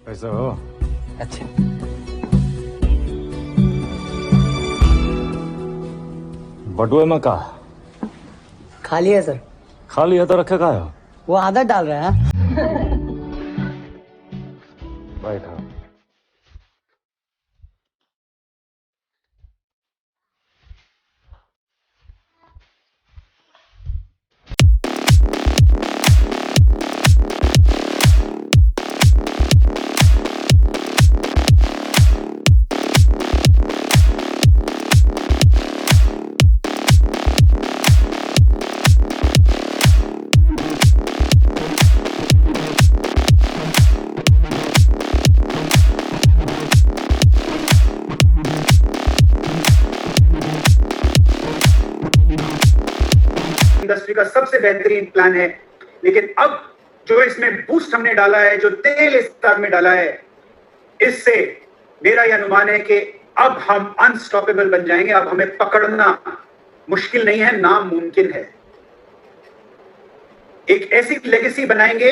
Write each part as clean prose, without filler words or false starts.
कैसे हो? अच्छा, बटुए में का खाली है सर। खाली है तो रखे का है? वो आदत डाल रहा है। बैठा। इंडस्ट्री का सबसे बेहतरीन प्लान है, लेकिन अब जो इसमें बूस्ट हमने डाला है, जो तेल इस आग में डाला है, इससे मेरा यह अनुमान है कि अब हम अनस्टॉपेबल बन जाएंगे। अब हमें पकड़ना मुश्किल नहीं है, नामुमकिन है। एक ऐसी लेगेसी बनाएंगे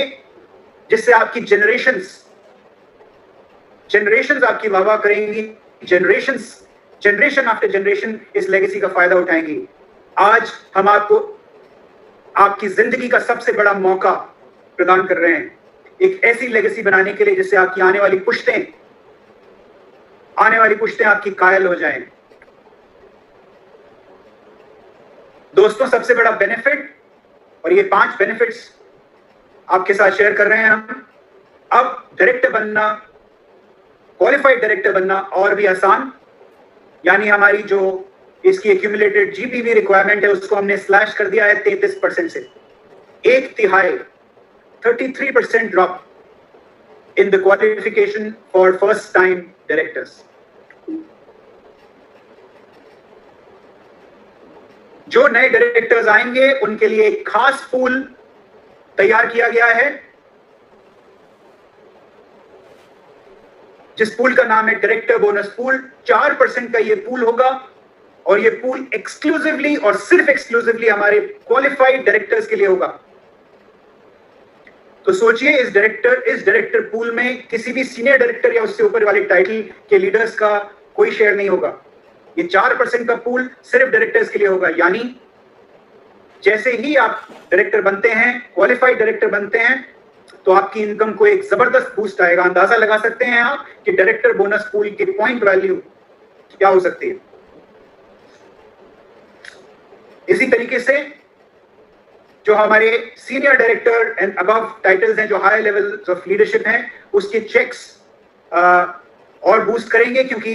जिससे आपकी जनरेशंस आपकी वाह करेंगी, जनरेशन आफ्टर जनरेशन इस लेगेसी का फायदा उठाएंगी। आज हम आपको आपकी जिंदगी का सबसे बड़ा मौका प्रदान कर रहे हैं, एक ऐसी लेगेसी बनाने के लिए जिससे आपकी आने वाली पुश्तें आपकी कायल हो जाएं। दोस्तों, सबसे बड़ा बेनिफिट, और ये 5 बेनिफिट्स आपके साथ शेयर कर रहे हैं हम। अब डायरेक्टर बनना, क्वालिफाइड डायरेक्टर बनना और भी आसान, यानी हमारी जो इसकी एक्यूमुलेटेड जीपीवी रिक्वायरमेंट है उसको हमने स्लैश कर दिया है 33% से। 1/3 33% drop in the qualification for first time directors. जो नए डायरेक्टर्स आएंगे उनके लिए एक खास पूल तैयार किया गया है, जिस पूल का नाम है डायरेक्टर बोनस पूल। 4% का ये पूल होगा और ये पूल एक्सक्लूसिवली और सिर्फ एक्सक्लूसिवली हमारे क्वालिफाइड डायरेक्टर्स के लिए होगा। तो सोचिए, इस डायरेक्टर पूल में किसी भी सीनियर डायरेक्टर या उससे ऊपर वाले टाइटल के लीडर्स का कोई शेयर नहीं होगा। ये 4% का पूल सिर्फ डायरेक्टर्स के लिए होगा, यानी जैसे ही आप डायरेक्टर बनते हैं, क्वालिफाइड डायरेक्टर बनते हैं, तो आपकी इनकम को एक जबरदस्त बूस्ट आएगा। अंदाजा लगा सकते हैं आप कि डायरेक्टर बोनस पूल की पॉइंट वैल्यू क्या हो सकती है। इसी तरीके से जो हमारे senior director and above titles हैं, जो हाई लेवल्स ऑफ लीडरशिप हैं, उसके चेक्स और बूस्ट करेंगे, क्योंकि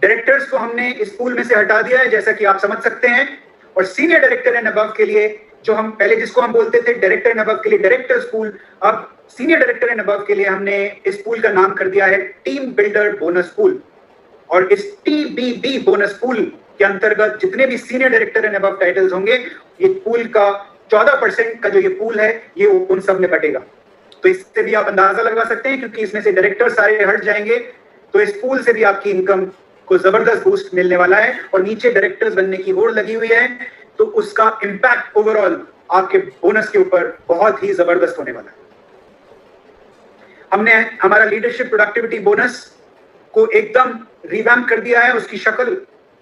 डायरेक्टर्स को हमने इस पूल में से हटा दिया है, जैसा कि आप समझ सकते हैं। और सीनियर डायरेक्टर एंड अबव के लिए, जो हम पहले जिसको हम बोलते थे डायरेक्टर एंड अबव के लिए डायरेक्टर्स पूल, अब सीनियर डायरेक्टर एंड अबव के लिए हमने इस पूल का नाम कर दिया है टीम बिल्डर बोनस पूल। और इस टीबीबी बोनस पूल के अंतर्गत जितने भी senior director and above titles होंगे, ये पूल का 14% का जो ये पूल है, ये उन सब में बटेगा। तो इससे भी आप अंदाजा लगा सकते हैं, क्योंकि इसमें से डायरेक्टर सारे हट जाएंगे, तो इस पूल से भी आपकी इनकम को जबरदस्त बूस्ट मिलने वाला है। और नीचे डायरेक्टर्स बनने की होड़ लगी हुई है, तो उसका इंपैक्ट ओवरऑल आपके बोनस के ऊपर बहुत ही जबरदस्त होने वाला है। हमने हमारा लीडरशिप प्रोडक्टिविटी बोनस को एकदम रिवैम्प कर दिया है, उसकी शक्ल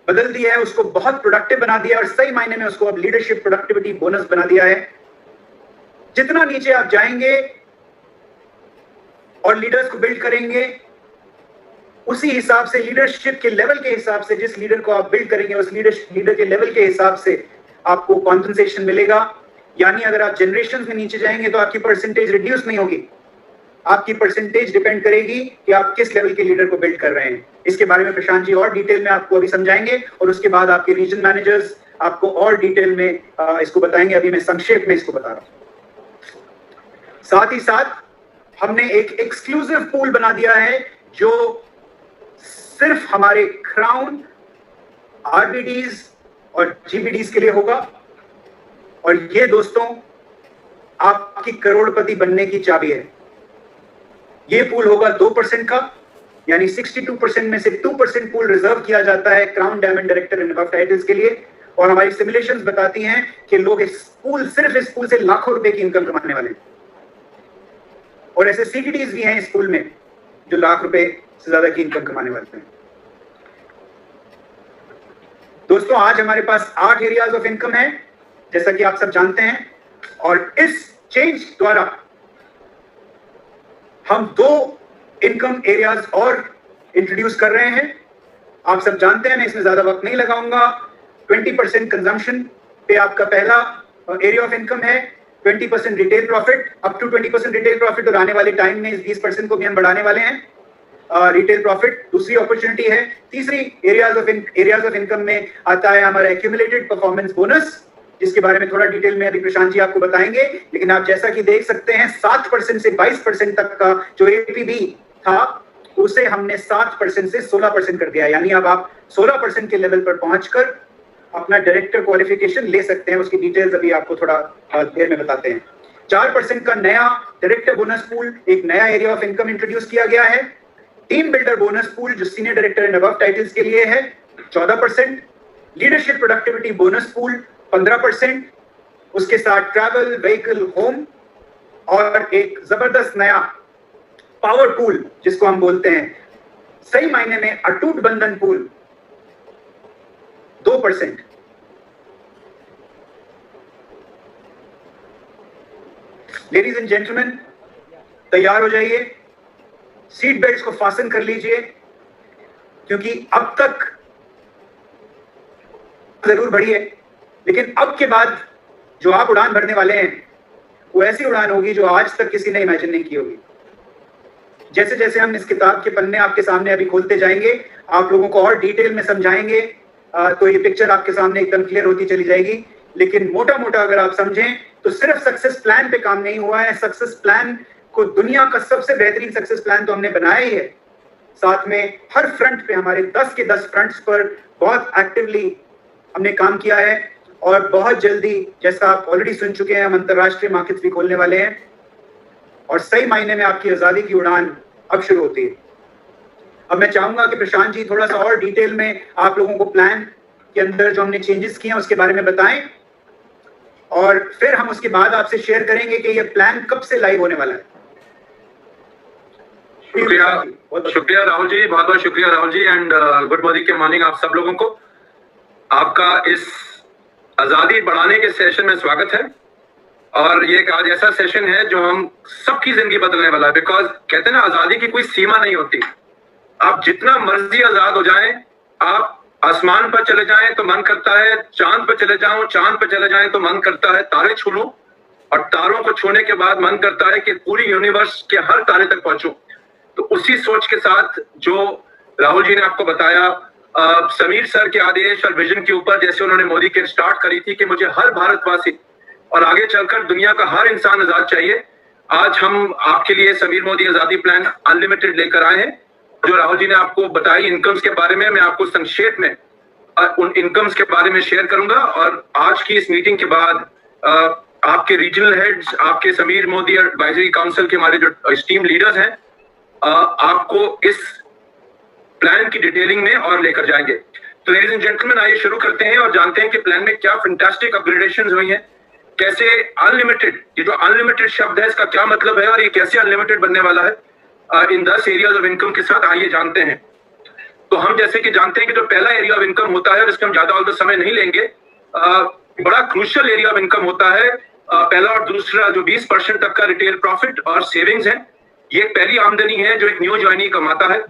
बदल दी है, उसको बहुत प्रोडक्टिव बना दिया है, और सही मायने में उसको अब लीडरशिप प्रोडक्टिविटी बोनस बना दिया है। जितना नीचे आप जाएंगे और लीडर्स को बिल्ड करेंगे, उसी हिसाब से लीडरशिप के लेवल के हिसाब से, जिस लीडर को आप बिल्ड करेंगे उस लीडर के लेवल के हिसाब से आपको कॉम्पनसेशन मिलेगा। यानी अगर आप जनरेशन में नीचे जाएंगे तो आपकी परसेंटेज रिड्यूस नहीं होगी, आपकी परसेंटेज डिपेंड करेगी कि आप किस लेवल के लीडर को बिल्ड कर रहे हैं। इसके बारे में प्रशांत जी और डिटेल में आपको अभी समझाएंगे, और उसके बाद आपके रीजन मैनेजर्स आपको और डिटेल में इसको बताएंगे। अभी मैं संक्षेप में इसको बता रहा हूं। साथ ही साथ हमने एक एक्सक्लूसिव पूल बना दिया है, जो सिर्फ हमारे क्राउन, आरबीडीज और जीबीडीज के लिए होगा। और ये दोस्तों आपकी करोड़पति बनने की चाबी है। ये पूल होगा 2% का, यानी 62% में से 2% पूल रिजर्व किया जाता है crown, diamond, director and above titles के लिए। और हमारी सिमुलेशंस बताती हैं कि लोग सिर्फ इस पूल से लाखों रुपए की इनकम कमाने वाले हैं। और ऐसे सीटीडीज भी हैं इस पूल में, जो लाख रुपए से ज्यादा की इनकम कमाने वाले हैं। दोस्तों, आज हमारे पास 8 एरियाज ऑफ इनकम है, जैसा कि आप सब जानते हैं, और इस चेंज द्वारा हम 2 इनकम एरियाज और इंट्रोड्यूस कर रहे हैं। आप सब जानते हैं, मैं इसमें ज्यादा वक्त नहीं लगाऊंगा। 20% कंजम्पशन पे आपका पहला एरिया ऑफ इनकम है, 20% retail profit, up to 20% retail profit, और आने वाले टाइम में इस 20% को भी हम बढ़ाने वाले हैं। रिटेल प्रॉफिट दूसरी अपॉर्चुनिटी है। तीसरी एरियाज ऑफ इनकम में आता है हमारा एक्यूमुलेटेड परफॉर्मेंस बोनस, जिसके बारे में थोड़ा डिटेल में अभी प्रशांत जी आपको बताएंगे। लेकिन आप जैसा कि देख सकते हैं, 7% से 22% तक का जो एपीबी था उसे हमने 7% से 16% कर दिया। यानी अब आप 16% के लेवल पर पहुंचकर अपना डायरेक्टर क्वालिफिकेशन ले सकते हैं। उसकी डिटेल्स अभी आपको थोड़ा देर में बताते हैं। 4% का नया डायरेक्टर बोनस पूल, एक नया एरिया ऑफ इनकम इंट्रोड्यूस किया गया है। टीम बिल्डर बोनस पूल जो senior director and above titles के लिए है, 14%। Leadership productivity bonus pool 15%। उसके साथ ट्रैवल, व्हीकल, होम, और एक जबरदस्त नया पावर पूल जिसको हम बोलते हैं सही मायने में अटूट बंधन पूल, 2%। लेडीज एंड जेंटलमैन, तैयार हो जाइए, सीट बेल्ट्स को फासन कर लीजिए, क्योंकि अब तक जरूर बढ़ी है, लेकिन अब के बाद जो आप उड़ान भरने वाले हैं वो ऐसी उड़ान होगी जो आज तक किसी ने इमेजिन नहीं की होगी। जैसे जैसे हम इस किताब के पन्ने आपके सामने अभी खोलते जाएंगे, आप लोगों को और डिटेल में समझाएंगे, तो ये पिक्चर आपके सामने एकदम क्लियर होती चली जाएगी। लेकिन मोटा मोटा अगर आप समझें तो सिर्फ सक्सेस प्लान पे काम नहीं हुआ है। सक्सेस प्लान को दुनिया का सबसे बेहतरीन सक्सेस प्लान तो हमने बनाया ही है, साथ में हर फ्रंट पे, हमारे 10 के 10 फ्रंट्स पर बहुत एक्टिवली हमने काम किया है। और बहुत जल्दी, जैसा आप ऑलरेडी सुन चुके हैं, हम अंतरराष्ट्रीय मार्केट्स भी खोलने वाले हैं, और सही मायने में आपकी आजादी की उड़ान अब शुरू होती है। अब मैं चाहूंगा कि प्रशांत जी थोड़ा सा और डिटेल में आप लोगों को प्लान के अंदर जो हमने चेंजेस किए हैं उसके बारे में बताएं, और फिर हम उसके बाद आपसे शेयर करेंगे कि ये प्लान कब से लाइव होने वाला है। शुक्रिया राहुल जी, बहुत बहुत शुक्रिया Rahul ji, and good morning के मॉर्निंग आप सब लोगों को। आपका इस आजादी बढ़ाने के सेशन में स्वागत है। और ये एक आज ऐसा सेशन है जो हम सबकी जिंदगी बदलने वाला है। बिकॉज कहते हैं ना, आजादी की कोई सीमा नहीं होती। आप जितना मर्जी आजाद हो जाएं, आप आसमान पर चले जाएं तो मन करता है चांद पर चले जाऊं, चांद पर चले जाएं तो मन करता है तारे छू लूं, और तारों को छूने के बाद मन करता है कि पूरी यूनिवर्स के हर तारे तक पहुंचूं। तो उसी सोच के साथ जो राहुल जी ने आपको बताया, समीर सर के आदेश और विजन के ऊपर, जैसे उन्होंने मोदी के स्टार्ट करी थी कि मुझे हर भारतवासी और आगे चलकर दुनिया का हर इंसान आजाद चाहिए। आज हम आपके लिए समीर मोदी आजादी प्लान अनलिमिटेड लेकर आए हैं, जो राहुल जी ने आपको बताई इनकम्स के बारे में। मैं आपको संक्षेप में उन इनकम्स के बारे में शेयर करूंगा, और आज की इस मीटिंग के बाद आपके रीजनल हेड्स, आपके समीर मोदी एडवाइजरी काउंसिल के हमारे जो एस्टीम लीडर्स हैं, आपको इस प्लान की डिटेलिंग में और लेकर जाएंगे। तो लेडीज एंड जेंटलमैन, आइए शुरू करते हैं और जानते हैं कि प्लान में क्या फैंटास्टिक अपग्रेडेशंस हुई हैं, कैसे अनलिमिटेड, ये जो अनलिमिटेड शब्द है इसका क्या मतलब है, और ये कैसे अनलिमिटेड बनने वाला है इन 10 एरियाज ऑफ इनकम के साथ। आइए जानते हैं। तो हम जैसे कि जानते हैं कि जो पहला एरिया ऑफ इनकम होता है, और इसमें हम ज्यादा समय नहीं लेंगे, बड़ा क्रूशियल एरिया ऑफ इनकम होता है। पहला और दूसरा जो 20% तक का रिटेल प्रॉफिट और सेविंग्स है, ये पहली आमदनी है जो एक न्यू ज्वाइनी कमाता है।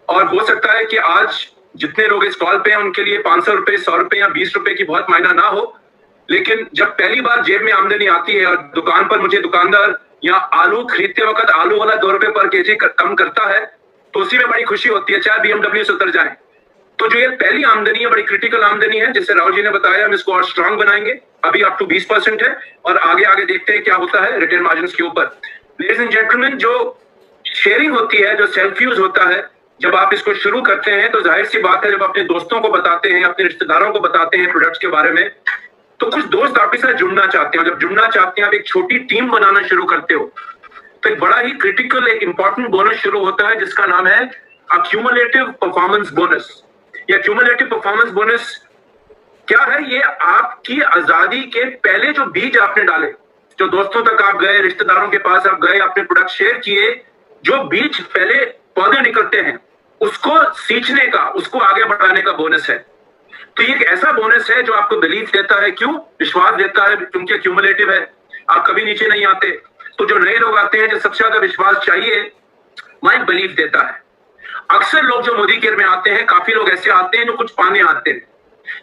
और हो सकता है कि आज जितने लोग इस कॉल पे हैं उनके लिए 500 रुपए, 100 रुपए या 20 रुपए की बहुत मायना ना हो, लेकिन जब पहली बार जेब में आमदनी आती है और दुकान पर मुझे दुकानदार या आलू खरीदते वक्त आलू वाला 2 रुपए पर केजी कम करता है, तो उसी में बड़ी खुशी होती है, चाहे BMW से उतर जाए। तो जो ये पहली आमदनी है, बड़ी क्रिटिकल आमदनी है, जिसे राहुल जी ने बताया हम इसको और स्ट्रांग बनाएंगे। अभी अप टू 20% है, और आगे आगे देखते हैं क्या होता है रिटेल मार्जिन के ऊपर। लेडीज एंड जेंटलमैन, जो शेयरिंग होती है, जो सेल्फ यूज होता है, जब आप इसको शुरू करते हैं तो जाहिर सी बात है, जब अपने दोस्तों को बताते हैं, अपने रिश्तेदारों को बताते हैं प्रोडक्ट्स के बारे में, तो कुछ दोस्त आपके साथ जुड़ना चाहते हैं। जब जुड़ना चाहते हैं, आप एक छोटी टीम बनाना शुरू करते हो, तो एक बड़ा ही क्रिटिकल, एक इंपॉर्टेंट बोनस शुरू होता है जिसका नाम है अक्यूमुलेटिव परफॉर्मेंस बोनस। ये अक्यूमुलेटिव परफॉर्मेंस बोनस क्या है? ये आपकी आजादी के पहले जो बीज आपने डाले, जो दोस्तों तक आप गए, रिश्तेदारों के पास आप गए, अपने प्रोडक्ट शेयर किए, जो बीज पहले पौधे निकलते हैं, उसको सींचने का, उसको आगे बढ़ाने का बोनस है। तो ये एक ऐसा बोनस है जो आपको बिलीफ देता है, क्यों विश्वास देता है, क्योंकि क्यूमुलेटिव है, आप कभी नीचे नहीं आते। तो जो नए लोग आते हैं, जो सबसे ज्यादा विश्वास चाहिए, वह एक बिलीफ देता है। अक्सर लोग जो मोदी केयर में आते हैं, काफी लोग ऐसे आते हैं जो कुछ पाने आते हैं,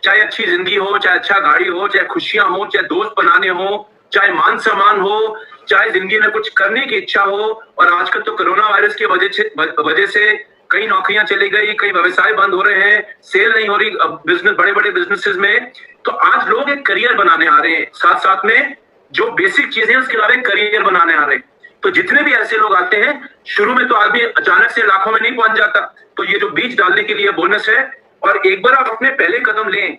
चाहे अच्छी जिंदगी हो, चाहे अच्छा गाड़ी हो, चाहे खुशियां हो, चाहे दोस्त बनाने हो, चाहे मान सम्मान हो, चाहे जिंदगी में कुछ करने की इच्छा हो। और आजकल तो कोरोना वायरस की वजह से कई नौकरियां चली गई, कई व्यवसाय बंद हो रहे हैं, सेल नहीं हो रही बिजनेस, बड़े बड़े बिजनेसेस में। तो आज लोग एक करियर बनाने आ रहे हैं, साथ साथ में जो बेसिक चीजें उसके अलावा करियर बनाने आ रहे हैं। तो जितने भी ऐसे लोग आते हैं, शुरू में तो आदमी अचानक से लाखों में नहीं पहुंच जाता, तो ये जो बीज डालने के लिए बोनस है। और एक बार आप अपने पहले कदम लें,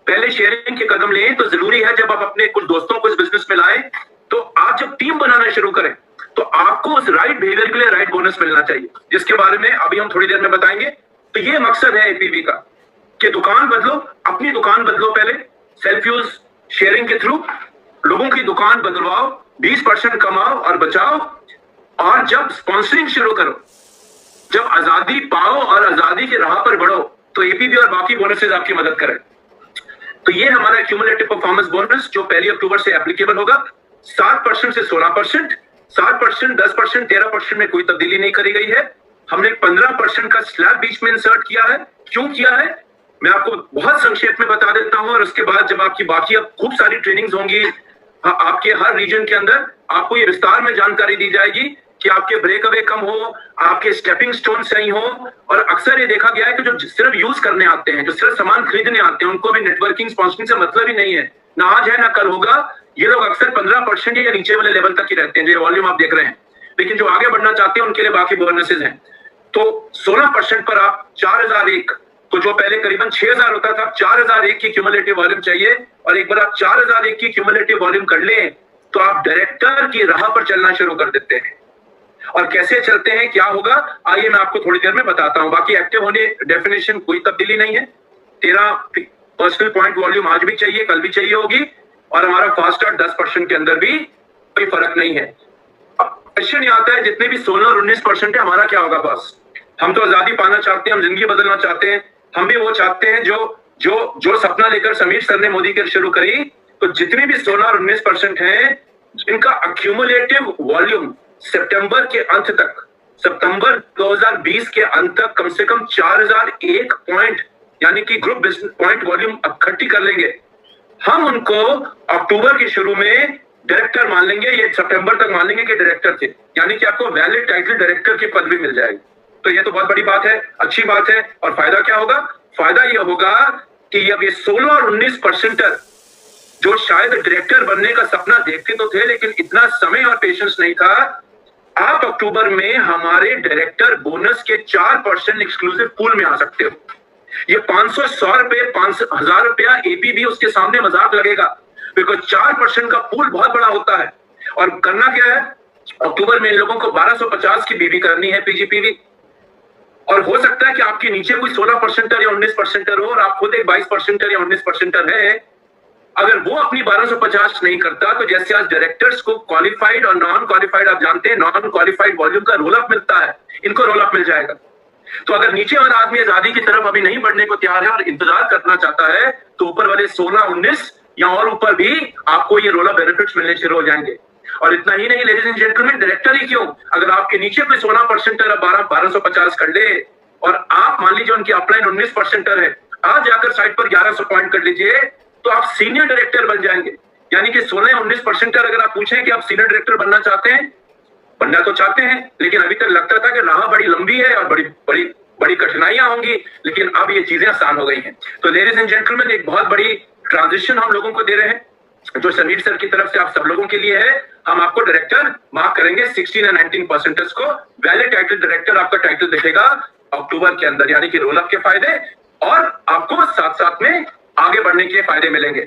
पहले शेयरिंग के कदम लें, तो जरूरी है जब आप अपने कुछ दोस्तों को इस बिजनेस में लाएं, तो आप जब टीम बनाना शुरू करें, तो आपको उस राइट बिहेवियर के लिए राइट बोनस मिलना चाहिए, जिसके बारे में अभी हम थोड़ी देर में बताएंगे। तो ये मकसद है एपीवी का कि दुकान बदलो, अपनी दुकान बदलो, पहले सेल्फ यूज शेयरिंग के थ्रू लोगों की दुकान बदलवाओ, 20% कमाओ और बचाओ। और जब स्पॉन्सरिंग शुरू करो, जब आजादी पाओ और आजादी की राह पर बढ़ो, तो एपीवी और बाकी बोनसेस आपकी मदद करें। तो ये हमारा क्यूमुलेटिव परफॉर्मेंस बोनस जो 1 अक्टूबर से एप्लीकेबल होगा, 7% से 16%, 7%, 10%, 13% में कोई तब्दीली नहीं करी गई है। हमने 15% का स्लैब बीच में इंसर्ट किया है। क्यों किया है मैं आपको बहुत संक्षेप में बता देता हूं, और उसके बाद जब आपकी बाकी अब खूब सारी ट्रेनिंग्स होंगी आपके हर रीजन के अंदर, आपको ये विस्तार में जानकारी दी जाएगी कि आपके ब्रेक अवे कम हो, आपके स्टेपिंग स्टोन सही हो। और अक्सर ये देखा गया है कि जो सिर्फ यूज करने आते हैं, जो सिर्फ सामान खरीदने आते हैं, उनको भी नेटवर्किंग स्पॉन्सरिंग से मतलब ही नहीं है, ना आज है ना कल होगा। ये लोग अक्सर 15% या नीचे वाले लेवल तक ही रहते हैं, जो वॉल्यूम आप देख रहे हैं। लेकिन जो आगे बढ़ना चाहते हैं उनके लिए बाकी बोनसेस हैं। तो 16% पर आप 4001, तो जो पहले करीबन 6000 होता था, 4001 की क्यूमुलेटिव वॉल्यूम चाहिए। और एक बार आप 4001 की क्यूमुलेटिव वॉल्यूम कर लें, तो आप डायरेक्टर की राह पर चलना शुरू कर देते हैं। और कैसे चलते हैं, क्या होगा, आइए मैं आपको थोड़ी देर में बताता हूं। बाकी एक्टिव होने डेफिनेशन कोई तब्दीली नहीं है। 13 पर्सनल पॉइंट वॉल्यूम आज भी चाहिए, कल भी चाहिए होगी। और हमारा फास्ट स्टार्ट 10% के अंदर भी कोई फर्क नहीं है। अब क्वेश्चन ये आता है, जितने भी 16 और 19% है, हमारा क्या होगा बॉस? हम तो आजादी पाना चाहते हैं, हम जिंदगी बदलना चाहते हैं, हम भी वो चाहते हैं जो सपना लेकर समीर सर ने मोदी केयर शुरू करी। तो जितने भी 16 और 19% हैं, जिनका अक्यूमुलेटिव वॉल्यूम सितंबर के अंत तक, सितंबर 2020 के अंत तक कम से कम 4001 पॉइंट यानी कि ग्रुप बिजनेस पॉइंट वॉल्यूम इकट्ठी कर लेंगे, हम उनको अक्टूबर के शुरू में डायरेक्टर मान लेंगे। ये सितंबर तक मान लेंगे कि डायरेक्टर थे, यानी कि आपको वैलिड टाइटल डायरेक्टर की पदवी मिल जाएगी। तो ये तो बहुत बड़ी बात है, अच्छी बात है। और फायदा क्या होगा? फायदा ये होगा कि अब ये 16 और 19% जो शायद डायरेक्टर बनने का सपना देखते तो थे, लेकिन इतना समय और पेशेंस नहीं था, आप अक्टूबर में हमारे डायरेक्टर बोनस के 4% एक्सक्लूसिव पूल में आ सकते हो। ये 500, 100 रुपए, 1000 रुपया एपीबी उसके सामने मजाक लगेगा, बिकॉज 4% का पूल बहुत बड़ा होता है। और करना क्या है, अक्टूबर में इन लोगों को 1250 की बीबी करनी है, पीजीपीवी। और हो सकता है कि आपके नीचे कोई 16% या 19% हो, और आप खुद एक 22% या 19% है। अगर वो अपनी 1250 नहीं करता, तो जैसे आज डायरेक्टर्स को क्वालिफाइड और नॉन क्वालिफाइड, आप जानते हैं नॉन क्वालिफाइड वॉल्यूम का रोल अप मिलता है, इनको रोल अप मिल जाएगा। तो अगर नीचे वाला आदमी आजादी की तरफ अभी नहीं बढ़ने को तैयार है और इंतजार करना चाहता है, तो ऊपर वाले 16, 19 या और ऊपर भी आपको ये रोल अप बेनिफिट्स मिलने शुरू हो जाएंगे। और इतना ही नहीं, लेडीज एंड जेंटलमैन, डायरेक्टर ही क्यों, अगर आपके नीचे कोई 16% 1250 कर ले, और आप मान लीजिए उनकी अपलाइन 19% है, आज जाकर साइड पर 1100 पॉइंट कर लीजिए, तो आप सीनियर डायरेक्टर बन जाएंगे। यानी कि 16 या 19% अगर आप पूछें कि आप सीनियर डायरेक्टर बनना चाहते हैं, बनना तो चाहते हैं, लेकिन अभी तक लगता था कि राह बड़ी लंबी है और बड़ी कठिनाइयां होंगी, लेकिन अब ये चीजें आसान हो गई हैं। तो लेडीज एंड जेंटलमैन, एक बहुत बड़ी ट्रांजिशन हम लोगों को दे रहे हैं, जो समीर सर की तरफ से आप सब लोगों के लिए है। हम आपको डायरेक्टर मार्क करेंगे 16 या 19% को, वैलिड टाइटल डायरेक्टर आपका टाइटल दिखेगा अक्टूबर के अंदर, यानी कि रोल अप के फायदे, और आपको साथ साथ में आगे बढ़ने के फायदे मिलेंगे।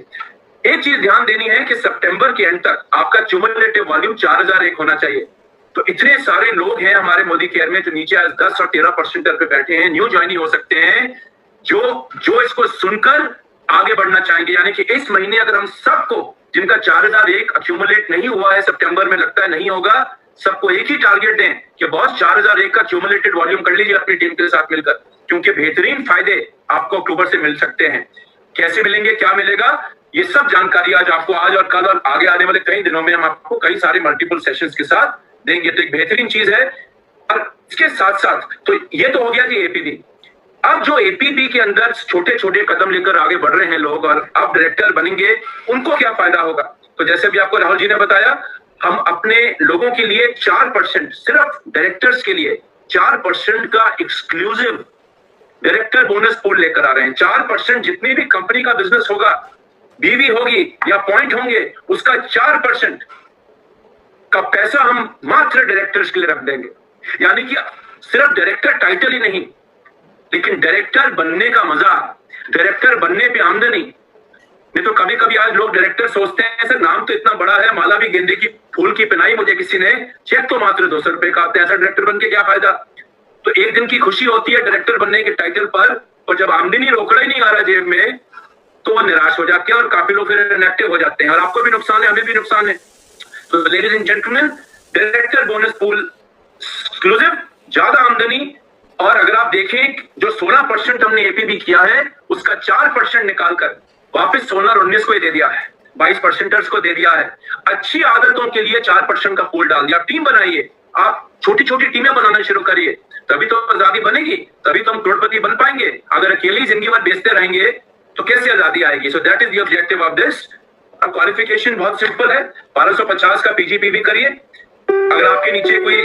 एक चीज ध्यान देनी है कि सितंबर के एंड तक आपका क्यूमुलेटिव वॉल्यूम 4001 होना चाहिए। तो इतने सारे लोग हैं हमारे मोदी केयर में जो नीचे आज 10 और 13% पे बैठे हैं, न्यू ज्वाइनिंग हो सकते हैं, जो इसको सुनकर आगे बढ़ना चाहेंगे। यानी कि इस महीने अगर हम सबको, जिनका 4001 अक्यूमुलेट नहीं हुआ है, सितंबर में लगता है नहीं होगा, सबको एक ही टारगेट दें कि बॉस 4001 का क्यूमुलेटेड वॉल्यूम कर लीजिए अपनी टीम के साथ मिलकर, क्योंकि बेहतरीन फायदे आपको अक्टूबर से मिल सकते हैं। कैसे मिलेंगे, क्या मिलेगा, ये सब जानकारी आज आपको, आज और कल और आगे आने वाले कई दिनों में हम आपको कई सारे मल्टीपल सेशंस के साथ देंगे। तो एक बेहतरीन चीज है। और इसके साथ साथ तो ये तो हो गया जी एपीबी। अब जो एपीबी के अंदर छोटे छोटे कदम लेकर आगे बढ़ रहे हैं लोग और अब डायरेक्टर बनेंगे, उनको क्या फायदा होगा? तो जैसे भी आपको राहुल जी ने बताया, हम अपने लोगों के लिए 4%, सिर्फ डायरेक्टर्स के लिए 4% का एक्सक्लूसिव डायरेक्टर बोनस पूल लेकर आ रहे हैं। 4% जितनी भी कंपनी का बिजनेस होगा, बीवी होगी या पॉइंट होंगे, उसका 4% का पैसा हम मात्र डायरेक्टर्स के लिए रख देंगे। यानी कि सिर्फ डायरेक्टर टाइटल ही नहीं, लेकिन डायरेक्टर बनने का मजा, डायरेक्टर बनने पे आमदनी। नहीं तो कभी कभी आज लोग डायरेक्टर सोचते हैं सर नाम तो इतना बड़ा है, माला भी गेंदे की फूल की पहनाई मुझे किसी ने, चेक तो मात्र 200 रुपए का आता है, ऐसा डायरेक्टर बन के क्या फायदा? तो एक दिन की खुशी होती है डायरेक्टर बनने के टाइटल पर, और जब आमदनी रोकड़ा ही नहीं आ रहा जेब में, तो वो निराश हो जाते हैं और काफी लोग फिर इनएक्टिव हो जाते हैं, और आपको भी नुकसान है, हमें भी नुकसान है। तो ladies and gentleman, director bonus pool exclusive, ज्यादा आमदनी। और अगर आप देखें जो 16% हमने एपीबी किया है, उसका 4% निकालकर वापस 16 और 19 को ही दे दिया है, 22% को दे दिया है। अच्छी आदतों के लिए 4% का पूल डाल दिया। टीम बनाइए, आप छोटी छोटी टीमें बनाना शुरू करिए, तभी तो आजादी बनेगी, तभी तो हम करोड़पति बन पाएंगे। अगर अकेले ही जिंदगी भर बेचते रहेंगे तो कैसे आजादी आएगी? So that is the objective of this. अब क्वालिफिकेशन बहुत सिंपल है, 1250 का पीजीपीवी करिए। अगर आपके नीचे कोई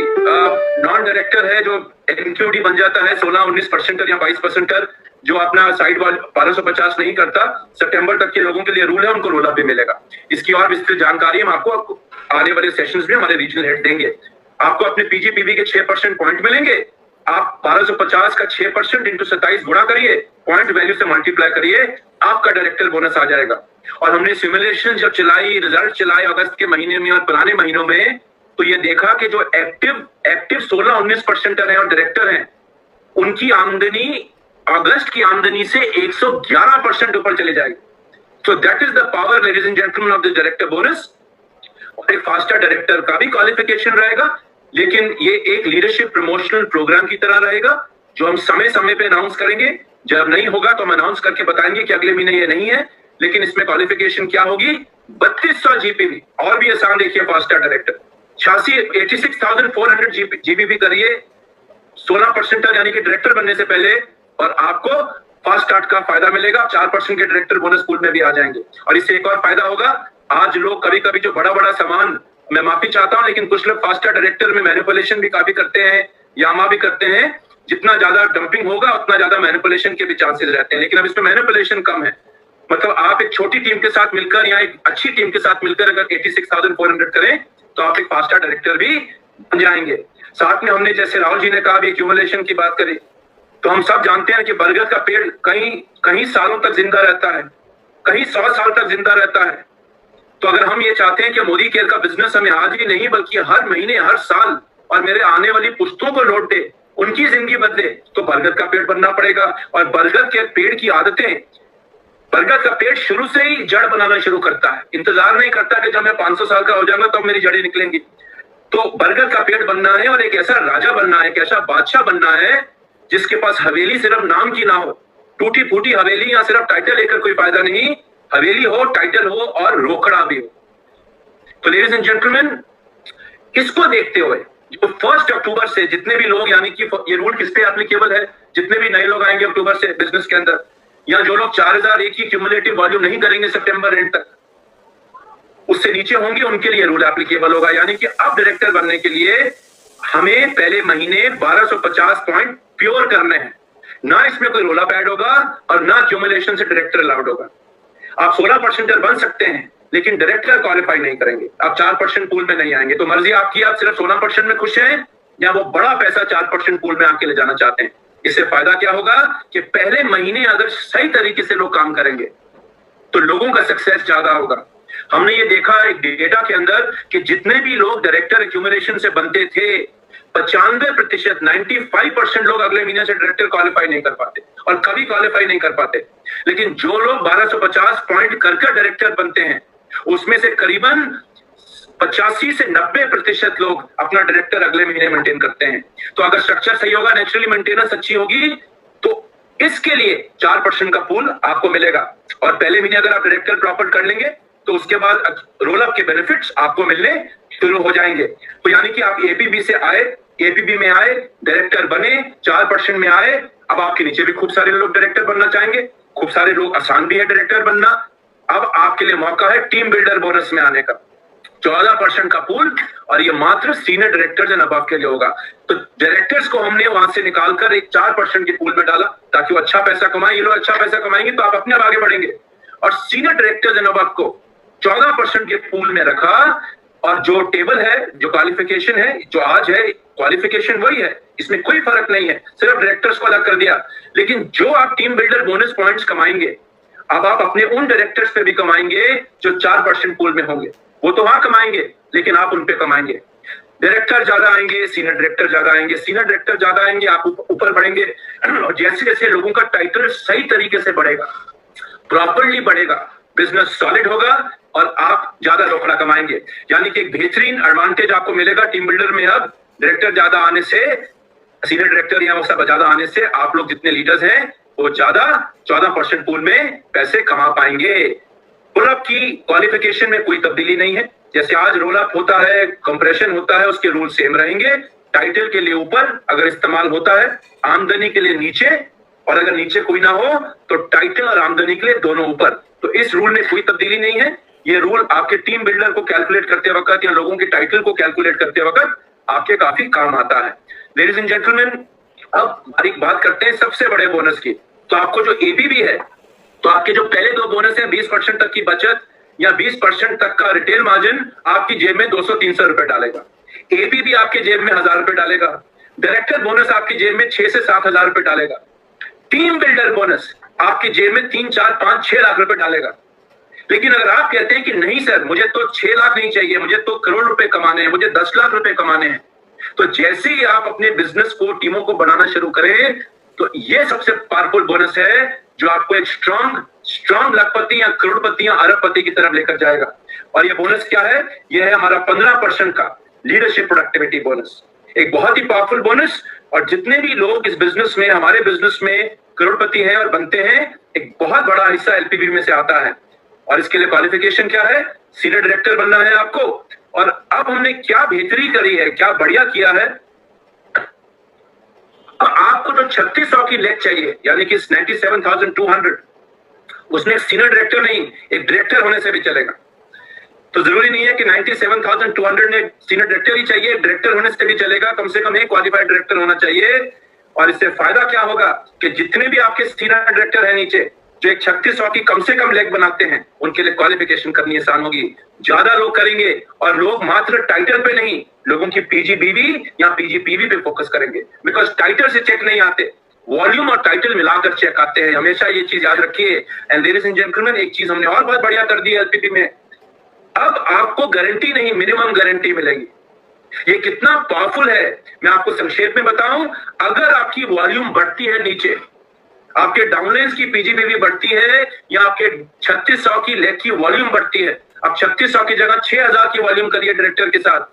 नॉन डायरेक्टर है जो एनक्यूडी बन जाता है 16-19% या 22%, जो अपना साइड वाल 1250 नहीं करता, सितंबर तक के लोगों के लिए रूल है, उनको रोल अप भी मिलेगा। इसकी और विस्तृत जानकारी हम आपको आने वाले सेशंस में हमारे रीजनल हेड देंगे। आपको अपने पीजीपीवी के 6% पॉइंट मिलेंगे। आप 1250 का 6% इंटू 27 गुणा करिए, पॉइंट वैल्यू से मल्टीप्लाई करिए, आपका डायरेक्टर बोनस आ जाएगा। और हमने सिमुलेशन जब चलाई, रिजल्ट चलाए अगस्त के महीने में और पुराने महीनों में, तो ये देखा कि जो एक्टिव 16-19% है और डायरेक्टर हैं, उनकी आमदनी अगस्त की आमदनी से 111% ऊपर चले जाएगी। So that is the power ladies and gentleman of the director bonus. और एक फास्टर डायरेक्टर का भी क्वालिफिकेशन रहेगा, लेकिन ये एक लीडरशिप प्रमोशनल प्रोग्राम की तरह रहेगा, जो हम समय समय पे अनाउंस करेंगे। जब नहीं होगा तो हम अनाउंस करके बताएंगे कि अगले महीने ये नहीं है, लेकिन इसमें क्वालिफिकेशन क्या होगी? 3200 जीपीवी। और भी आसान देखिए, फास्टर डायरेक्टर 86,400 जीपीवी करिए 16% यानी कि डायरेक्टर बनने से पहले, और आपको फास्ट स्टार्ट का फायदा मिलेगा। 4% के डायरेक्टर बोनस पूल में भी आ जाएंगे। और इससे एक और फायदा होगा, आज लोग कभी कभी जो बड़ा बड़ा सामान, मैं माफी चाहता हूं, लेकिन कुछ लोग फास्टर डायरेक्टर में मैनिपुलेशन भी काफी करते हैं, यामा भी करते हैं। जितना ज्यादा डंपिंग होगा उतना ज्यादा मैनिपुलेशन के भी चांसेस रहते हैं, लेकिन अब इसमें मैनिपुलेशन कम है। मतलब आप एक छोटी टीम के साथ मिलकर या एक अच्छी टीम के साथ मिलकर अगर 86,400 करें तो आप एक फास्टर डायरेक्टर भी बन जाएंगे। साथ में हमने, जैसे राहुल जी ने कहा, अभी एक्यूमुलेशन की बात करी, तो हम सब जानते हैं कि बरगद का पेड़ कहीं सालों तक जिंदा रहता है, कहीं 100 साल तक जिंदा रहता है। तो अगर हम ये चाहते हैं कि मोदी केयर का बिजनेस हमें आज ही नहीं बल्कि हर महीने, हर साल और मेरे आने वाली पुश्तों को लौट दे, उनकी जिंदगी बदले, तो बरगद का पेड़ बनना पड़ेगा। और बरगद के पेड़ की आदतें, बरगद का पेड़ शुरू से ही जड़ बनाना शुरू करता है, इंतजार नहीं करता कि जब मैं 500 साल का हो जाऊंगा तब मेरी जड़ें निकलेंगी। तो बरगद का पेड़ बनना है और एक ऐसा राजा बनना है, एक ऐसा बादशाह बनना है जिसके पास हवेली सिर्फ नाम की ना हो, टूटी फूटी हवेली या सिर्फ टाइटल लेकर कोई फायदा नहीं, हवेली हो, टाइटल हो और रोकड़ा भी हो। तो लेडीज एंड जेंटलमैन, इसको देखते हुए जो 1 अक्टूबर से जितने भी लोग, यानी कि ये रूल किस पे एप्लीकेबल है, जितने भी नए लोग आएंगे अक्टूबर से बिजनेस के अंदर, या जो लोग 4001 की क्यूमुलेटिव वॉल्यूम नहीं करेंगे सितंबर एंड तक, उससे नीचे होंगे, उनके लिए रूल एप्लीकेबल होगा। यानी कि अब डायरेक्टर बनने के लिए हमें पहले महीने 1250 पॉइंट प्योर करने हैं, ना इसमें कोई रोल अप ऐड होगा और ना क्यूमुलेशन से डायरेक्टर अलाउड होगा। आप 16% बन सकते हैं, लेकिन डायरेक्टर क्वालिफाई नहीं करेंगे, आप 4% पूल में नहीं आएंगे। तो मर्जी आपकी, आप सिर्फ 16% में खुश हैं या वो बड़ा पैसा 4% पूल में आके ले जाना चाहते हैं। इससे फायदा क्या होगा कि पहले महीने अगर सही तरीके से लोग काम करेंगे तो लोगों का सक्सेस ज्यादा होगा। हमने ये देखा एक डेटा के अंदर कि जितने भी लोग डायरेक्टर एक्यूमुलेशन से बनते थे, 95%, 95% लोग अगले महीने से डायरेक्टर क्वालिफाई नहीं कर पाते और कभी क्वालिफाई नहीं कर पाते। लेकिन जो लोग 1250 पॉइंट कर डायरेक्टर बनते हैं, उसमें से करीबन 85 से 90% लोग अपना डायरेक्टर अगले महीने मेंटेन करते हैं। तो अगर स्ट्रक्चर सही होगा, नेचुरली मेंटेनेंस अच्छी होगी, तो इसके लिए 4% का पूल आपको मिलेगा। और पहले महीने अगर आप डायरेक्टर प्रॉपर कर लेंगे तो उसके बाद रोल अप के बेनिफिट्स आपको मिलने शुरू हो जाएंगे। तो यानी कि आप एपीबी से आए, एपीबी में आए, डायरेक्टर बने, 4% में आए, अब आपके नीचे भी खूब सारे लोग डायरेक्टर बनना चाहेंगे, खूब सारे लोग, आसान भी है डायरेक्टर बनना। अब आपके लिए मौका है टीम बिल्डर बोनस में आने का, 14% का पूल, और ये मात्र सीनियर डायरेक्टर्स एंड अबव के लिए होगा। तो डायरेक्टर्स को हमने वहां से निकालकर एक 4% के पूल में डाला ताकि वो अच्छा पैसा कमाए। ये लोग अच्छा पैसा कमाएंगे तो आप अपने आप आगे बढ़ेंगे। और सीनियर डायरेक्टर्स एंड अबव को 14% के पूल में रखा, और जो टेबल है, जो क्वालिफिकेशन है, जो आज है, क्वालिफिकेशन वही है, इसमें कोई फर्क नहीं है, सिर्फ डायरेक्टर्स को अलग कर दिया। लेकिन जो आप टीम बिल्डर बोनस पॉइंट्स कमाएंगे, अब आप अपने उन डायरेक्टर्स पे भी कमाएंगे जो 4% पूल में होंगे। वो तो वहां कमाएंगे, लेकिन आप उन पे कमाएंगे। डायरेक्टर ज्यादा आएंगे, सीनियर डायरेक्टर ज्यादा आएंगे, सीनियर डायरेक्टर ज्यादा आएंगे, आप ऊपर बढ़ेंगे। और जैसे जैसे लोगों का टाइटल सही तरीके से बढ़ेगा, प्रॉपरली बढ़ेगा, बिजनेस सॉलिड होगा और आप ज्यादा रोकड़ा कमाएंगे। यानी कि एक बेहतरीन एडवांटेज आपको मिलेगा टीम बिल्डर में। अब डायरेक्टर ज्यादा आने से, सीनियर डायरेक्टर या वो सब ज्यादा आने से, आप लोग जितने लीडर्स हैं वो ज्यादा 14% पूल में पैसे कमा पाएंगे। रोल अप की क्वालिफिकेशन में कोई तब्दीली नहीं है। जैसे आज रोल अप होता है, कंप्रेशन होता है, उसके रूल सेम रहेंगे। टाइटल के लिए ऊपर अगर इस्तेमाल होता है, आमदनी के लिए नीचे, और अगर नीचे कोई ना हो तो टाइटल और आमदनी के लिए दोनों ऊपर। तो इस रूल में कोई तब्दीली नहीं है। ये रूल आपके टीम बिल्डर को कैलकुलेट करते वक्त या लोगों के टाइटल को कैलकुलेट करते वक्त आपके काफी काम आता है। लेडीज एंड जेंटलमैन, अब बारीक बात करते हैं सबसे बड़े बोनस की। तो आपको जो एपीबी है, तो आपके जो पहले 2 बोनस है, 20% तक की बचत या 20% तक का रिटेल मार्जिन आपकी जेब में 200-300 रुपए डालेगा। एपीबी आपके जेब में 1000 रुपए डालेगा। डायरेक्टर बोनस आपकी जेब में 6 से 7 हजार रुपए डालेगा। टीम बिल्डर बोनस आपकी जेब में 3, 4, 5, 6 लाख रुपए डालेगा। लेकिन अगर आप कहते हैं कि नहीं सर, मुझे तो 6 लाख नहीं चाहिए, मुझे तो करोड़ रुपए कमाने हैं, मुझे 10 लाख रुपए कमाने हैं, तो जैसे ही आप अपने बिजनेस को, टीमों को बनाना शुरू करें, तो ये सबसे पावरफुल बोनस है जो आपको एक स्ट्रॉन्ग लखपति या करोड़पति या अरबपति की तरफ लेकर जाएगा। और ये बोनस क्या है? ये है हमारा 15% का लीडरशिप प्रोडक्टिविटी बोनस। एक बहुत ही पावरफुल बोनस। और जितने भी लोग इस बिजनेस में, हमारे बिजनेस में करोड़पति हैं और बनते हैं, एक बहुत बड़ा हिस्सा एलपीबी में से आता है। और इसके लिए क्वालिफिकेशन क्या है? सीनियर डायरेक्टर बनना है आपको। और अब हमने क्या बेहतरी करी है, क्या बढ़िया किया है, आपको जो 3600 की लेग चाहिए, यानी कि 97,200, उसमें सीनियर डायरेक्टर नहीं, एक डायरेक्टर होने से भी चलेगा। तो जरूरी नहीं है कि 97,200 ने सीनियर डायरेक्टर ही चाहिए, डायरेक्टर होने से भी चलेगा, कम से कम एक क्वालिफाइड डायरेक्टर होना चाहिए। और इससे फायदा क्या होगा कि जितने भी आपके सीनियर डायरेक्टर हैं नीचे, जो एक 3600 की कम से कम लेग बनाते हैं, उनके लिए क्वालिफिकेशन करनी आसान होगी। ज्यादा लोग करेंगे और लोग मात्र टाइटल पे नहीं, लोगों की पीजीबीवी या पीजीपीवी पे फोकस करेंगे। बिकॉज टाइटल से चेक नहीं आते, वॉल्यूम और टाइटल मिलाकर चेक आते हैं। हमेशा ये चीज याद रखिए। एंड लेडीज एंड जेंटलमैन, एक चीज हमने और बहुत बढ़िया कर दी है एलपीपी में। अब आपको गारंटी नहीं, मिनिमम गारंटी मिलेगी। ये कितना पावरफुल है मैं आपको संक्षेप में बताऊं। अगर आपकी वॉल्यूम बढ़ती है नीचे, आपके डाउनलाइंस की पीजीबीवी बढ़ती है, या आपके 3600 की लेग की वॉल्यूम बढ़ती है, अब 3600 की जगह 6000 की वॉल्यूम करिए डायरेक्टर के साथ,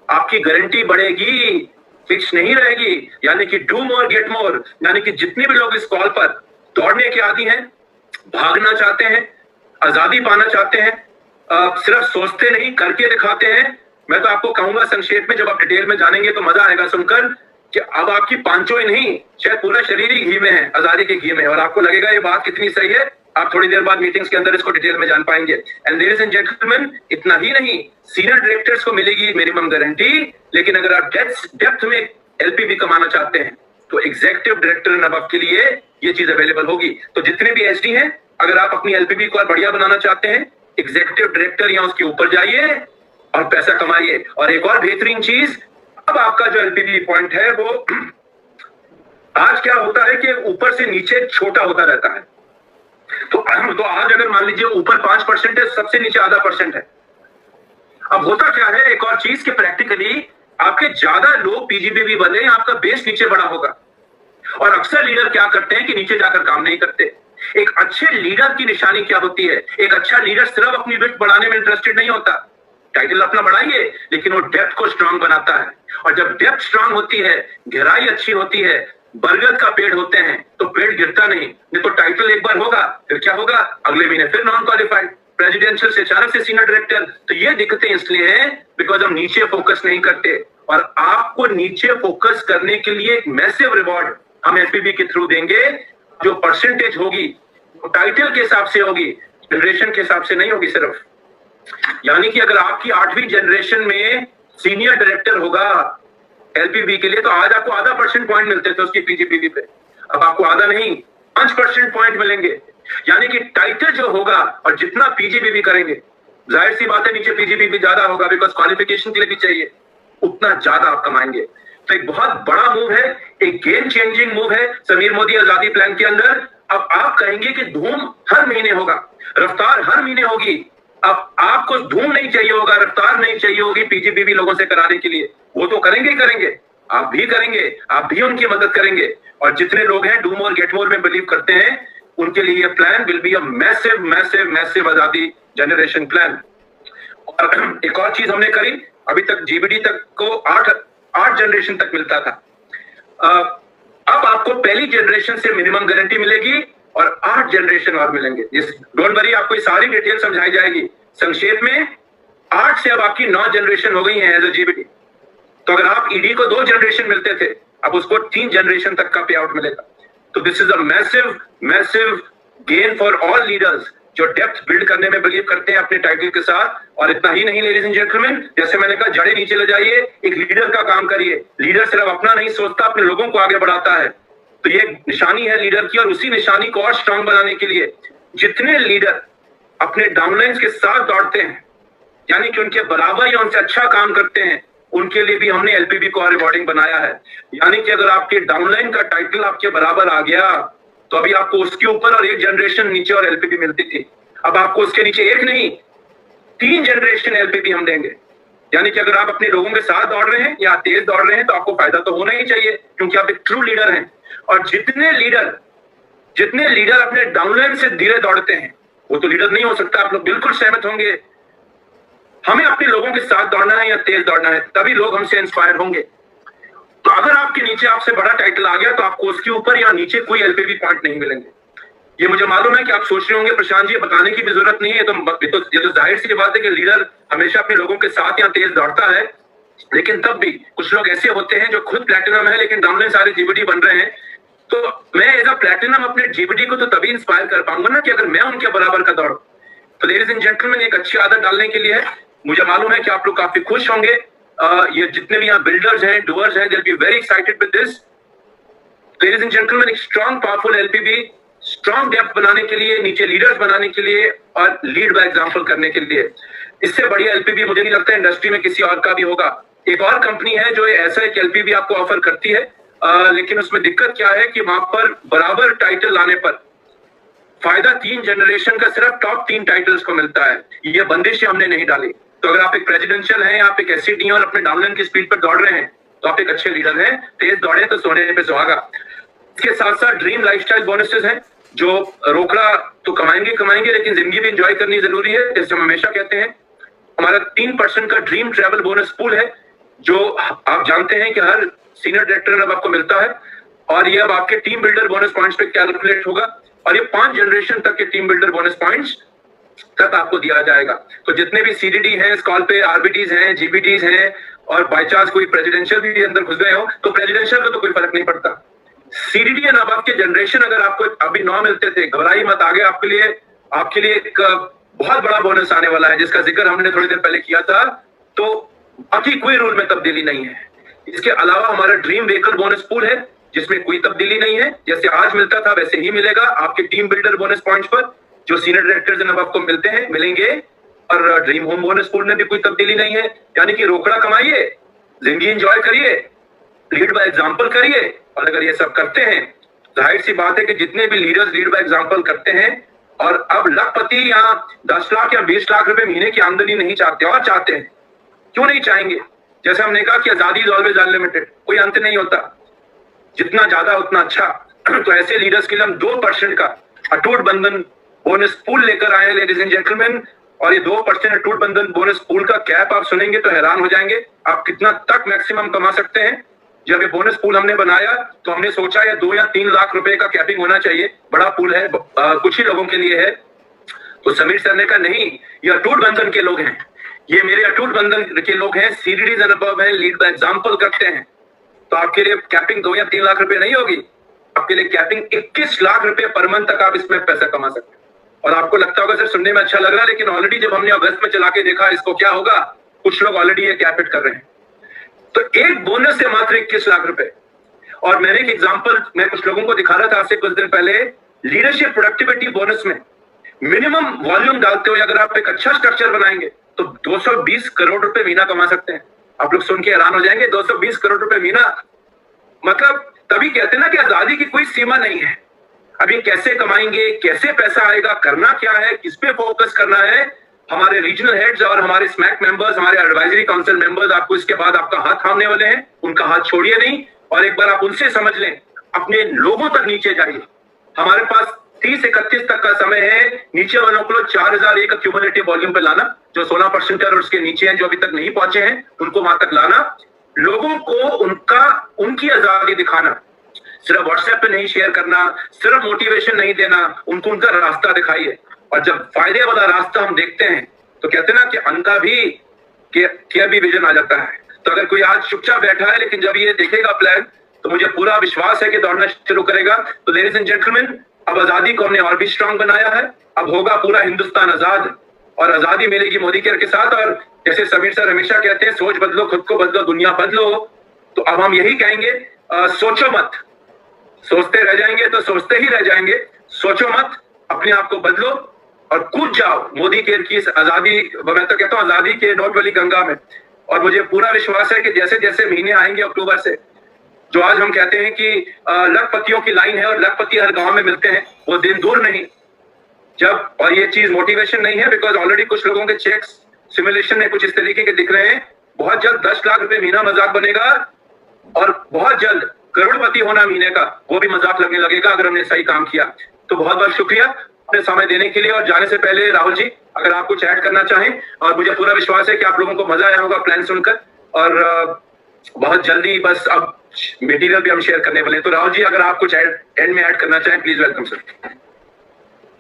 आपकी गारंटी बढ़ेगी, फिक्स नहीं रहेगी। यानी कि डू मोर गेट मोर, यानी कि जितने भी लोग इस कॉल पर दौड़ने के आदी हैं, भागना चाहते हैं, आजादी पाना चाहते हैं, सिर्फ सोचते नहीं करके दिखाते हैं, मैं तो आपको कहूंगा संक्षेप में, जब आप डिटेल में जानेंगे तो मजा आएगा सुनकर कि अब आपकी पांचों ही नहीं, शायद पूरा शरीर ही घी में है, आजादी के घी में। और आपको लगेगा ये बात कितनी सही है। आप थोड़ी देर बाद मीटिंग्स के अंदर इसको डिटेल में जान पाएंगे। एंड लेडीज एंड जेंटलमैन, इतना ही नहीं, सीनियर डायरेक्टर्स को मिलेगी मिनिमम गारंटी, लेकिन अगर आप डेप्थ में एलपीबी कमाना चाहते हैं तो एग्जीक्यूटिव डायरेक्टर एंड अबव के लिए ये चीज अवेलेबल होगी। तो जितने भी एसडी हैं, अगर आप अपनी एलपीबी को और बढ़िया बनाना चाहते हैं, एग्जीक्यूटिव डायरेक्टर या उसके ऊपर जाइए और पैसा कमाइए। और एक और बेहतरीन चीज, अब आपका जो एलपीबी पॉइंट है वो आज क्या होता है कि ऊपर से नीचे छोटा होता रहता है। तो आज अगर मान लीजिए ऊपर 5% है, सबसे नीचे आधा % है। अब होता क्या है, एक और चीज कि प्रैक्टिकली आपके ज्यादा लोग पीजीबीवी बने, आपका बेस नीचे बड़ा होगा। और अक्सर लीडर क्या करते हैं कि नीचे जाकर काम नहीं करते। एक अच्छे लीडर की निशानी क्या होती है? एक अच्छा लीडर सिर्फ अपनी विड्थ बढ़ाने में इंटरेस्टेड नहीं होता, टाइटल अपना बढ़ाइए, लेकिन वो डेप्थ को स्ट्रांग बनाता है। और जब डेप्थ स्ट्रांग होती है, गहराई अच्छी होती है, बरगद का पेड़ होते हैं, तो पेड़ गिरता नहीं तो टाइटल एक बार होगा, फिर क्या होगा, अगले महीने फिर नॉन क्वालिफाइड, प्रेसिडेंशियल से अचानक से सीनियर डायरेक्टर। तो ये दिक्कतें इसलिए हैं बिकॉज हम नीचे फोकस नहीं करते। और आपको नीचे फोकस करने के लिए एक मैसिव रिवॉर्ड हम एलपीबी के थ्रू देंगे, जो परसेंटेज होगी वो टाइटल के हिसाब से होगी, जनरेशन के हिसाब से नहीं होगी सिर्फ। यानी कि अगर आपकी 8वीं जनरेशन में सीनियर डायरेक्टर होगा एलपीबी के लिए, तो आज आपको आधा परसेंट पॉइंट मिलते थे उसकी पीजीपीबी पे, अब आपको आधा नहीं 5% पॉइंट मिलेंगे। यानी कि टाइटल जो होगा और जितना पीजीपीबी करेंगे, जाहिर सी बात है नीचे पीजीपीबी ज्यादा होगा बिकॉज क्वालिफिकेशन के लिए भी चाहिए, उतना ज्यादा आप कमाएंगे। तो एक बहुत बड़ा मूव है, एक गेम चेंजिंग मूव है समीर मोदी आजादी प्लान के अंदर। अब आप कहेंगे कि धूम हर महीने होगा, रफ्तार हर महीने होगी। अब आपको धूम नहीं चाहिए होगा, रफ्तार नहीं चाहिए होगी पीजीपीबी लोगों से कराने के लिए, वो तो करेंगे ही करेंगे, आप भी करेंगे, आप भी उनकी मदद करेंगे। और जितने लोग हैं डू मोर गेट मोर में बिलीव करते हैं, उनके लिए ये plan will be a massive massive massive आजादी जनरेशन प्लान। और एक और चीज हमने करी, अभी तक जीबीडी तक को 8 जनरेशन तक मिलता था, अब आपको पहली जनरेशन से मिनिमम गारंटी मिलेगी और 8 जनरेशन और मिलेंगे। डोंट वरी, आपको ये सारी डिटेल समझाई जाएगी। संक्षेप में 8 से अब आपकी 9 जनरेशन हो गई है एज अ जीबीडी। तो अगर आप ईडी को 2 जनरेशन मिलते थे, अब उसको 3 जनरेशन तक का पे आउट मिलेगा। तो this is a massive massive gain for all leaders जो डेप्थ बिल्ड करने में बिलीव करते हैं अपने टाइटल के साथ। और इतना ही नहीं लेडीज एंड जेंटलमैन, जैसे मैंने कहा जड़े नीचे ले जाइए, एक लीडर का काम करिए। लीडर सिर्फ अपना नहीं सोचता, अपने लोगों को आगे बढ़ाता है। तो ये निशानी है लीडर की, और उसी निशानी को और स्ट्रांग बनाने के लिए जितने लीडर अपने डाउनलाइंस के साथ दौड़ते हैं, यानी कि उनके बराबर या उनसे अच्छा काम करते हैं, उनके लिए भी हमने एलपीबी को रिवॉर्डिंग बनाया है। यानी कि अगर आपके डाउनलाइन का टाइटल आपके बराबर आ गया, तो अभी आपको उसके ऊपर और 1 जनरेशन नीचे और एलपीबी मिलती थी, अब आपको उसके नीचे 1 नहीं 3 जनरेशन एलपीबी हम देंगे। यानी कि अगर आप अपने लोगों के साथ दौड़ रहे हैं या तेज दौड़ रहे हैं, तो आपको फायदा तो होना ही चाहिए, क्योंकि आप एक ट्रू लीडर हैं। और जितने लीडर अपने डाउनलाइन से धीरे दौड़ते हैं, वो तो लीडर नहीं हो सकता, आप लोग बिल्कुल सहमत होंगे। हमें अपने लोगों के साथ दौड़ना है या तेज दौड़ना है, तभी लोग हमसे इंस्पायर होंगे। तो अगर आपके नीचे आपसे बड़ा टाइटल आ गया, तो आपको उसके ऊपर या नीचे कोई एलपीबी पॉइंट नहीं मिलेंगे। ये मुझे मालूम है कि आप सोच रहे होंगे प्रशांत जी बताने की भी जरूरत नहीं है, ये तो जाहिर सी बात है कि लीडर हमेशा अपने लोगों के साथ या तेज दौड़ता है। लेकिन तब भी कुछ लोग ऐसे होते हैं जो खुद प्लैटिनम है लेकिन डाउनलाइन सारे जीबीडी बन रहे हैं। तो मैं एज अ प्लैटिनम अपने जीबीडी को तो तभी इंस्पायर कर पाऊंगा ना कि अगर मैं उनके बराबर का दौड़ूं। तो लेडीज एंड जेंटलमैन, एक अच्छी आदत डालने के लिए है, मुझे मालूम है कि आप लोग काफी खुश होंगे। ये जितने भी यहाँ बिल्डर्स हैं, डूअर्स हैं, they will be very excited with this. Ladies and gentleman, एक स्ट्रॉन्ग पावरफुल एलपीबी, स्ट्रॉन्ग डेप्थ बनाने के लिए, नीचे लीडर्स बनाने के लिए और लीड बाय एग्जांपल करने के लिए, इससे बढ़िया एलपीबी मुझे नहीं लगता इंडस्ट्री में किसी और का भी होगा। एक और कंपनी है जो ऐसा एक एलपीबी आपको ऑफर करती है, लेकिन उसमें दिक्कत क्या है कि वहां पर बराबर टाइटल लाने पर फायदा 3 जनरेशन का सिर्फ टॉप 3 टाइटल्स को मिलता है। ये बंदिश हमने नहीं डाली। तो अगर आप एक प्रेसिडेंशियल हैं, आप एक एससीडी और अपने डाउनलाइन की स्पीड पर दौड़ रहे हैं, तो आप एक अच्छे लीडर हैं। तेज दौड़े तो सोने पे सुहागा। इसके साथ साथ ड्रीम लाइफस्टाइल बोनसेस हैं, जो रोकड़ा तो कमाएंगे लेकिन जिंदगी भी एंजॉय करनी जरूरी है, जैसे हम हमेशा कहते हैं। हमारा 3% का ड्रीम ट्रैवल बोनस पूल है, जो आप जानते हैं कि हर सीनियर डायरेक्टर अब आपको मिलता है, और ये अब आपके टीम बिल्डर बोनस पॉइंट्स पे कैलकुलेट होगा, और ये 5 जनरेशन तक के टीम बिल्डर बोनस पॉइंट्स तक आपको दिया जाएगा। तो जितने भी सीडीडी हैं, इस कॉल पे आरबीटीज हैं, जीबीटीज हैं, और बाय चांस कोई प्रेसिडेंशियल भी अंदर घुस गए हो, तो प्रेसिडेंशियल का तो कोई फर्क नहीं पड़ता। सीडीडी एंड अब आपके जनरेशन अगर आपको अभी 9 मिलते थे, घबराई मत, आगे आपके लिए एक बहुत बड़ा बोनस आने वाला है, जिसका जिक्र हमने थोड़ी देर पहले किया था। तो बाकी कोई रूल में तब्दीली नहीं है। इसके अलावा हमारा ड्रीम व्हीकल बोनस पूल है, जिसमें कोई तब्दीली नहीं है, जैसे आज मिलता था वैसे ही मिलेगा आपके टीम बिल्डर बोनस पॉइंट्स पर, जो सीनियर डायरेक्टर्स अब आपको मिलते हैं मिलेंगे। और ड्रीम होम बोनस पूल में भी कोई तब्दीली नहीं है। यानी कि रोकड़ा कमाइए, जिंदगी एंजॉय करिए, लीड बाय एग्जांपल करिए, और अगर ये सब करते हैं, जाहिर सी बात है कि जितने भी लीडर्स लीड बाय एग्जांपल करते हैं और अब लखपति या 10 लाख या 20 लाख रुपए महीने की आमदनी नहीं चाहते, और चाहते हैं, क्यों नहीं चाहेंगे? जैसे हमने कहा कि आजादी इज ऑलवेज अनलिमिटेड, कोई अंत नहीं होता, जितना ज्यादा उतना अच्छा। तो ऐसे लीडर्स के लिए हम 2% का अटूट बंधन बोनस पूल लेकर आए लेडीज एंड जेंटलमैन, और ये 2% अटूट बंधन बोनस पूल का कैप आप सुनेंगे तो हैरान हो जाएंगे, आप कितना तक मैक्सिमम कमा सकते हैं। जब ये बोनस पूल हमने बनाया तो हमने सोचा ये 2 या 3 लाख रुपए का कैपिंग होना चाहिए, बड़ा पूल है, कुछ ही लोगों के लिए है। तो समीर सर ने कहा नहीं, ये अटूट बंधन के लोग हैं, ये मेरे अटूट बंधन के लोग हैं, सीडीडीज अनुभव है, लीड बाय एग्जांपल करते हैं, तो आपके लिए कैपिंग 2 या 3 लाख रुपए नहीं होगी, आपके लिए कैपिंग 21 लाख रुपए पर मंथ तक आप इसमें पैसा कमा सकते हैं। और आपको लगता होगा सर सुनने में अच्छा लग रहा है, लेकिन ऑलरेडी जब हमने अगस्त में चला के देखा इसको क्या होगा, कुछ लोग ऑलरेडी ये कैपिट कर रहे हैं। तो एक बोनस से मात्र 21 लाख रुपए। और मैंने एक एग्जांपल मैं कुछ लोगों को दिखा रहा था आज से कुछ दिन पहले, लीडरशिप प्रोडक्टिविटी बोनस में मिनिमम वॉल्यूम डालते हुए अगर आप एक अच्छा स्ट्रक्चर बनाएंगे तो 220 करोड़ रुपए महीना कमा सकते हैं। आप लोग सुन के हैरान हो जाएंगे, 220 करोड़ रुपए महीना, मतलब तभी कहते हैं ना कि आजादी की कोई सीमा नहीं है। अभी कैसे कमाएंगे, कैसे पैसा आएगा, करना क्या है, किस पे फोकस करना है, हमारे रीजनल हेड्स और हमारे स्मैक मेंबर्स, हमारे एडवाइजरी काउंसिल मेंबर्स आपको इसके बाद आपका हाथ थामने वाले हैं, उनका हाथ छोड़िए नहीं, और एक बार आप उनसे समझ लें, अपने लोगों तक नीचे जाइए। हमारे पास 30-31 तक का समय है नीचे वालों को 4001 क्यूमुलेटिव वॉल्यूम पे लाना, जो 16% और उसके नीचे हैं, जो अभी तक नहीं पहुंचे हैं, उनको वहां तक लाना, लोगों को उनकी आजादी दिखाना, सिर्फ व्हाट्सएप पे नहीं शेयर करना, सिर्फ मोटिवेशन नहीं देना, उनको उनका रास्ता दिखाइए। और जब फायदे वाला रास्ता हम देखते हैं तो कहते हैं ना कि अनका भी विजन आ जाता है। तो अगर कोई आज चुपचाप बैठा है लेकिन जब ये देखेगा प्लान तो मुझे पूरा विश्वास है कि दौड़ना शुरू करेगा। तो लेडीज एंड जेंटलमैन, अब आजादी को हमने और भी स्ट्रांग बनाया है, अब होगा पूरा हिंदुस्तान आजाद, और आजादी मिलेगी मोदी केयर के साथ। और जैसे समीर सर हमेशा कहते हैं, सोच बदलो, खुद को बदलो, दुनिया बदलो, तो अब हम यही कहेंगे, सोचो मत, सोचते रह जाएंगे तो सोचते ही रह जाएंगे, सोचो मत, अपने आप को बदलो और कूद जाओ मोदी केयर की इस आजादी, मैं तो कहता हूं आजादी के नोट वाली गंगा में। और मुझे पूरा विश्वास है कि जैसे जैसे महीने आएंगे अक्टूबर से, जो आज हम कहते हैं कि लखपतियों की लाइन है और लखपति हर गांव में मिलते हैं, वो दिन दूर नहीं जब, और ये चीज मोटिवेशन नहीं है, बिकॉज ऑलरेडी कुछ लोगों के चेक्स सिमुलेशन में कुछ इस तरीके के दिख रहे हैं। बहुत जल्द 10 लाख रुपए महीना मजाक बनेगा, और बहुत जल्द करोड़पति होना महीने का वो भी मजाक लगने लगेगा अगर हमने सही काम किया। तो बहुत बहुत शुक्रिया अपने समय देने के लिए। और जाने से पहले राहुल जी, अगर आप कुछ ऐड करना चाहें, और मुझे पूरा विश्वास है कि आप लोगों को मजा आया होगा प्लान सुनकर, और बहुत जल्दी बस अब मटेरियल भी हम शेयर करने वाले हैं। तो राहुल जी, अगर आप कुछ एंड में ऐड करना चाहें, please welcome sir.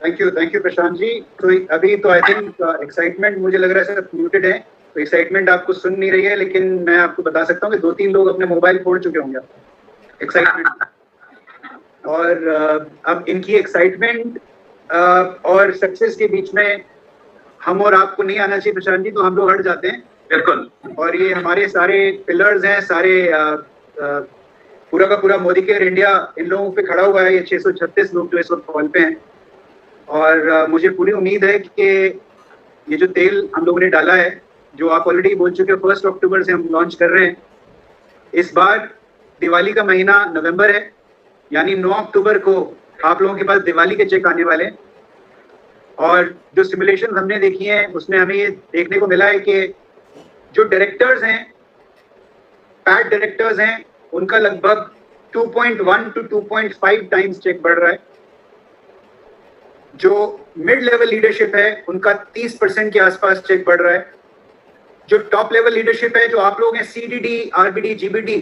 Thank you Prashant ji. तो अभी तो आई थिंक एक्साइटमेंट मुझे लग रहा है सर म्यूटेड है, तो एक्साइटमेंट आपको सुन नहीं रही है, लेकिन मैं आपको बता सकता हूँ कि 2-3 लोग अपने मोबाइल फोड़ चुके होंगे एक्साइटमेंट। और अब इनकी एक्साइटमेंट और सक्सेस के बीच में हम और आपको नहीं आना चाहिए प्रशांत जी, तो हम लोग हट जाते हैं। बिल्कुल। और ये हमारे सारे पिलर्स हैं, सारे पूरा का पूरा मोदी केयर इंडिया इन लोगों पे खड़ा हुआ है, ये 636 लोग जो इस वक्त कॉल पे हैं। और मुझे पूरी उम्मीद है कि ये जो तेल हम लोगों ने डाला है, जो आप ऑलरेडी बोल चुके हो, 1 अक्टूबर से हम लॉन्च कर रहे हैं। इस बार दिवाली का महीना नवंबर है, यानी 9 अक्टूबर को आप लोगों के पास दिवाली के चेक आने वाले हैं। और जो सिमुलेशन हमने देखी है उसमें हमें ये देखने को मिला है कि जो डायरेक्टर्स हैं, पैड डायरेक्टर्स हैं, उनका लगभग 2.1 to 2.5 टाइम्स चेक बढ़ रहा है। जो मिड लेवल लीडरशिप है उनका 30% के आसपास चेक बढ़ रहा है। जो टॉप लेवल लीडरशिप है, जो आप लोग हैं, सीडीडी, आरबीडी, जीबीडी,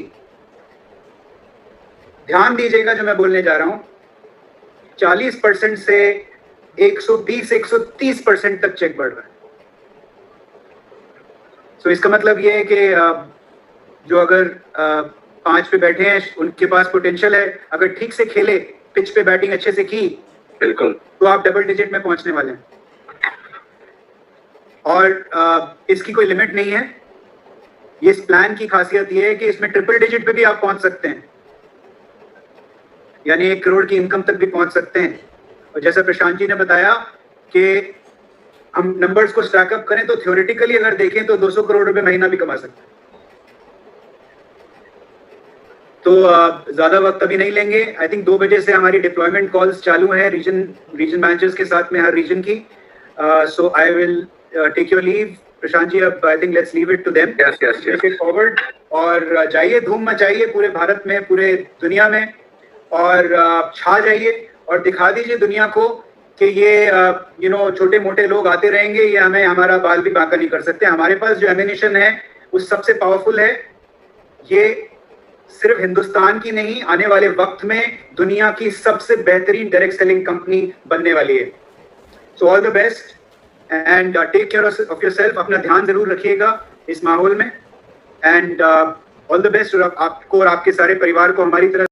ध्यान दीजिएगा जो मैं बोलने जा रहा हूं, 40% से 120-130% तक चेक बढ़ रहा है। तो इसका मतलब ये है कि जो अगर 5 पे बैठे हैं उनके पास पोटेंशियल है, अगर ठीक से खेले, पिच पे बैटिंग अच्छे से की, बिल्कुल, तो आप डबल डिजिट में पहुंचने वाले हैं। और इसकी कोई लिमिट नहीं है। ये इस प्लान की खासियत ये है कि इसमें ट्रिपल डिजिट पे भी आप पहुंच सकते हैं, यानी 1 करोड़ की इनकम तक भी पहुंच सकते हैं। और जैसा प्रशांत जी ने बताया कि हम नंबर्स को स्टैकअप करें तो थ्योरेटिकली अगर देखें तो 200 करोड़ रुपए महीना भी कमा सकते हैं। तो ज्यादा वक्त अभी नहीं लेंगे। आई थिंक 2 बजे से हमारी डिप्लॉयमेंट कॉल्स चालू हैं रीजन मैनेजर्स के साथ में, हर रीजन की। So I will take your leave Prashant ji. अब I think let's leave it to them, take it forward, और जाइए, धूम मचाइए पूरे भारत में, पूरे दुनिया में, और छा जाइए और दिखा दीजिए दुनिया को कि ये छोटे मोटे लोग आते रहेंगे, ये हमें हमारा बाल भी बांका नहीं कर सकते। हमारे पास जो एमिनेशन है वो सबसे पावरफुल है। ये सिर्फ हिंदुस्तान की नहीं, आने वाले वक्त में दुनिया की सबसे बेहतरीन डायरेक्ट सेलिंग कंपनी बनने वाली है। So all the best and take care of yourself. अपना ध्यान जरूर रखिएगा इस माहौल में, एंड ऑल द बेस्ट। आपको और आपके सारे परिवार को हमारी तरफ